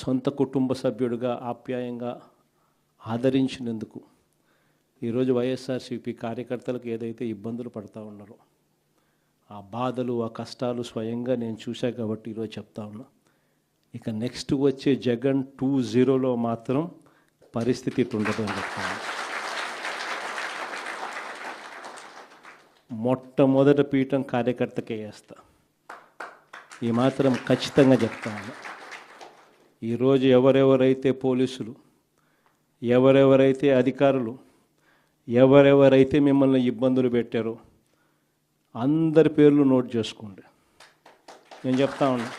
సొంత కుటుంబ సభ్యుడిగా ఆప్యాయంగా ఆదరించినందుకు ఈరోజు వైఎస్ఆర్సీపీ కార్యకర్తలకు ఏదైతే ఇబ్బందులు పడతా ఉన్నారో ఆ బాధలు ఆ కష్టాలు స్వయంగా నేను చూశా కాబట్టి ఈరోజు చెప్తా ఉన్నా. ఇక నెక్స్ట్ వచ్చే జగన్ 2.0లో మాత్రం పరిస్థితి ఉండదు అని చెప్తాను. మొట్టమొదటి పీఠం కార్యకర్తకే వేస్తా, ఈ మాత్రం ఖచ్చితంగా చెప్తాను. ఈరోజు ఎవరెవరైతే పోలీసులు, ఎవరెవరైతే అధికారులు, ఎవరెవరైతే మిమ్మల్ని ఇబ్బందులు పెట్టారో అందరి పేర్లు నోట్ చేసుకోండి. నేను చెప్తా ఉన్నా,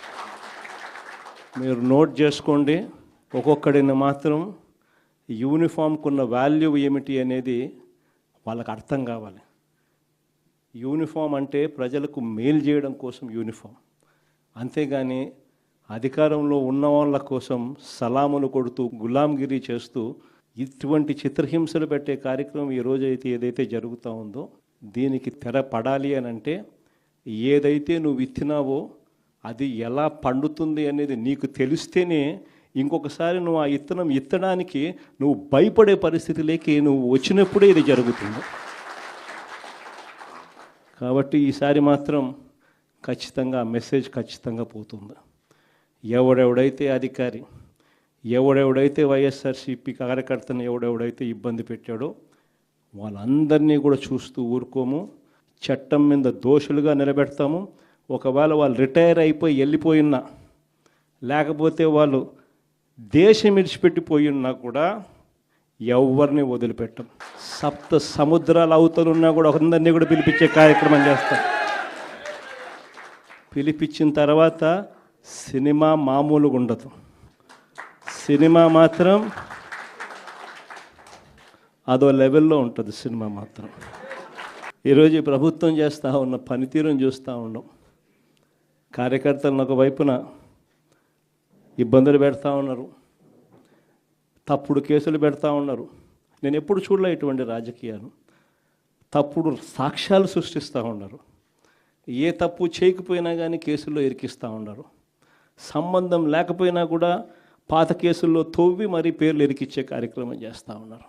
మీరు నోట్ చేసుకోండి. ఒక్కొక్కడిని మాత్రం యూనిఫామ్కున్న వాల్యూ ఏమిటి అనేది వాళ్ళకి అర్థం కావాలి. యూనిఫామ్ అంటే ప్రజలకు మేలు చేయడం కోసం యూనిఫామ్, అంతేగాని అధికారంలో ఉన్న వాళ్ళ కోసం సలాములు కొడుతూ గులాంగిరి చేస్తూ ఇటువంటి చిత్రహింసలు పెట్టే కార్యక్రమం ఈరోజు అయితే ఏదైతే జరుగుతూ ఉందో దీనికి తెర పడాలి అని అంటే ఏదైతే నువ్వు విత్తినావో అది ఎలా పండుతుంది అనేది నీకు తెలిస్తేనే ఇంకొకసారి నువ్వు ఆ ఇత్తనం ఇత్తడానికి నువ్వు భయపడే పరిస్థితిలోకి నువ్వు వచ్చినప్పుడే ఇది జరుగుతుంది. కాబట్టి ఈసారి మాత్రం ఖచ్చితంగా మెసేజ్ ఖచ్చితంగా పోతుంది. ఎవడెవడైతే అధికారి, ఎవడెవడైతే వైఎస్ఆర్సీపీ కార్యకర్తను ఎవడెవడైతే ఇబ్బంది పెట్టాడో వాళ్ళందరినీ కూడా చూస్తూ ఊరుకోము. చట్టం మీద దోషులుగా నిలబెడతాము. ఒకవేళ వాళ్ళు రిటైర్ అయిపోయి వెళ్ళిపోయినా, లేకపోతే వాళ్ళు దేశం విడిచిపెట్టిపోయినా కూడా ఎవరిని వదిలిపెట్టం. 7 సముద్రాల అవతలున్నా కూడా అందరినీ కూడా పిలిపించే కార్యక్రమం చేస్తాం. పిలిపించిన తర్వాత సినిమా మామూలుగా ఉండదు. సినిమా మాత్రం అదో లెవెల్లో ఉంటుంది. సినిమా మాత్రం ఈరోజు ఈ ప్రభుత్వం చేస్తూ ఉన్న పనితీరును చూస్తూ ఉన్నాం. కార్యకర్తలను ఒకవైపున ఇబ్బందులు పెడతా ఉన్నారు, తప్పుడు కేసులు పెడతా ఉన్నారు. నేను ఎప్పుడు చూడలే ఇటువంటి రాజకీయాలు. తప్పుడు సాక్ష్యాలు సృష్టిస్తూ ఉన్నారు. ఏ తప్పు చేయకపోయినా కానీ కేసుల్లో ఇరికిస్తూ ఉన్నారు. సంబంధం లేకపోయినా కూడా పాత కేసుల్లో తవ్వి మరీ పేర్లు ఇరికిచ్చే కార్యక్రమం చేస్తూ ఉన్నారు.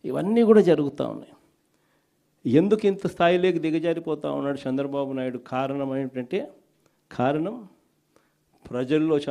ఇవన్నీ కూడా జరుగుతూ ఉన్నాయి. ఎందుకు ఇంత స్థాయిలోకి దిగజారిపోతూ ఉన్నాడు చంద్రబాబు నాయుడు? కారణం ఏంటంటే ప్రజల్లో